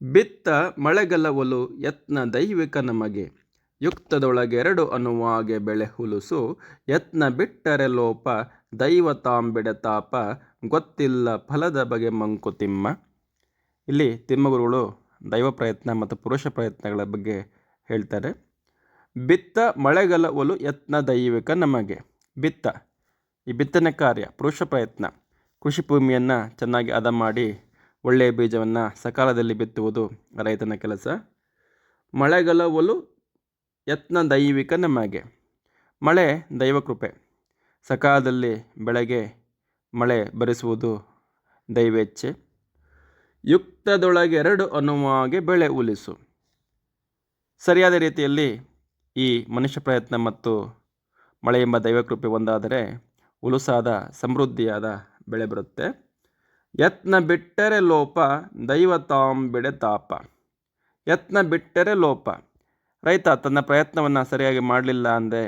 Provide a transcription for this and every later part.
ಬಿತ್ತ ಮಳೆಗಲವಲು ಯತ್ನ ದೈವಿಕ ನಮಗೆ. ಯುಕ್ತದೊಳಗೆರಡು ಅನ್ನುವಾಗೆ ಬೆಳೆ ಹುಲುಸು. ಯತ್ನ ಬಿಟ್ಟರೆ ಲೋಪ ದೈವ ತಾಂಬಿಡ ತಾಪ. ಗೊತ್ತಿಲ್ಲ ಫಲದ ಬಗೆ ಮಂಕುತಿಮ್ಮ. ಇಲ್ಲಿ ತಿಮ್ಮಗುರುಗಳು ದೈವ ಪ್ರಯತ್ನ ಮತ್ತು ಪುರುಷ ಪ್ರಯತ್ನಗಳ ಬಗ್ಗೆ ಹೇಳ್ತಾರೆ. ಬಿತ್ತ ಮಳೆಗಲವಲು ಯತ್ನ ದೈವಿಕ ನಮಗೆ. ಬಿತ್ತ, ಈ ಬಿತ್ತನೆ ಕಾರ್ಯ ಪುರುಷ ಪ್ರಯತ್ನ. ಕೃಷಿ ಭೂಮಿಯನ್ನು ಚೆನ್ನಾಗಿ ಹದ ಮಾಡಿ ಒಳ್ಳೆಯ ಬೀಜವನ್ನು ಸಕಾಲದಲ್ಲಿ ಬಿತ್ತುವುದು ರೈತನ ಕೆಲಸ. ಮಳೆಗಲವಲು ಯತ್ನ ದೈವಿಕ ನಮಗೆ. ಮಳೆ ದೈವಕೃಪೆ. ಸಕಾಲದಲ್ಲಿ ಬೆಳೆಗೆ ಮಳೆ ಬರಿಸುವುದು ದೈವೇಚ್ಛೆ. ಯುಕ್ತದೊಳಗೆರಡು ಅನ್ನುವಾಗೆ ಬೆಳೆ ಉಲಿಸು. ಸರಿಯಾದ ರೀತಿಯಲ್ಲಿ ಈ ಮನುಷ್ಯ ಪ್ರಯತ್ನ ಮತ್ತು ಮಳೆ ಎಂಬ ದೈವಕೃಪೆ ಒಂದಾದರೆ ಉಲುಸಾದ ಸಮೃದ್ಧಿಯಾದ ಬೆಳೆ ಬರುತ್ತೆ. ಯತ್ನ ಬಿಟ್ಟರೆ ಲೋಪ ದೈವ ತಾಂಬಿಡೆ ತಾಪ. ಯತ್ನ ಬಿಟ್ಟರೆ ಲೋಪ. ರೈತ ತನ್ನ ಪ್ರಯತ್ನವನ್ನು ಸರಿಯಾಗಿ ಮಾಡಲಿಲ್ಲ ಅಂದರೆ,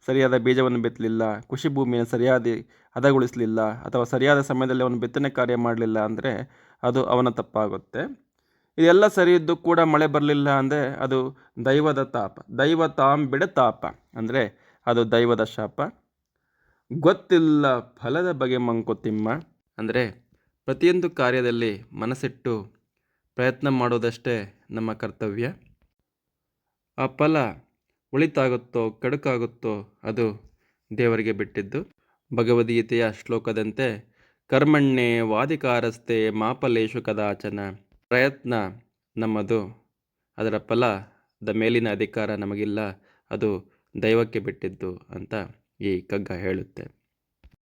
ಸರಿಯಾದ ಬೀಜವನ್ನು ಬಿತ್ತಲಿಲ್ಲ, ಕೃಷಿ ಭೂಮಿಯನ್ನು ಸರಿಯಾಗಿ ಹದಗೊಳಿಸಲಿಲ್ಲ ಅಥವಾ ಸರಿಯಾದ ಸಮಯದಲ್ಲಿ ಅವನು ಬಿತ್ತನೆ ಕಾರ್ಯ ಮಾಡಲಿಲ್ಲ ಅಂದರೆ ಅದು ಅವನ ತಪ್ಪಾಗುತ್ತೆ. ಇದೆಲ್ಲ ಸರಿ ಇದ್ದು ಕೂಡ ಮಳೆ ಬರಲಿಲ್ಲ ಅಂದರೆ ಅದು ದೈವದ ತಾಪ. ದೈವ ತಾಂಬಿಡ ತಾಪ ಅಂದರೆ ಅದು ದೈವದ ಶಾಪ. ಗೊತ್ತಿಲ್ಲ ಫಲದ ಬಗೆ ಮಂಕುತಿಮ್ಮ ಅಂದರೆ ಪ್ರತಿಯೊಂದು ಕಾರ್ಯದಲ್ಲಿ ಮನಸ್ಸಿಟ್ಟು ಪ್ರಯತ್ನ ಮಾಡೋದಷ್ಟೇ ನಮ್ಮ ಕರ್ತವ್ಯ. ಆ ಫಲ ಒಳಿತಾಗುತ್ತೋ ಕೆಡುಕಾಗುತ್ತೋ ಅದು ದೇವರಿಗೆ ಬಿಟ್ಟಿದ್ದು. ಭಗವದ್ಗೀತೆಯ ಶ್ಲೋಕದಂತೆ ಕರ್ಮಣ್ಣೆ ವಾಧಿಕಾರಸ್ತೆ ಮಾಫಲೇಶು ಕದಾಚನ. ಪ್ರಯತ್ನ ನಮ್ಮದು, ಅದರ ಫಲದ ಮೇಲಿನ ಅಧಿಕಾರ ನಮಗಿಲ್ಲ, ಅದು ದೈವಕ್ಕೆ ಬಿಟ್ಟಿದ್ದು ಅಂತ ಈ ಕಗ್ಗ ಹೇಳುತ್ತೆ.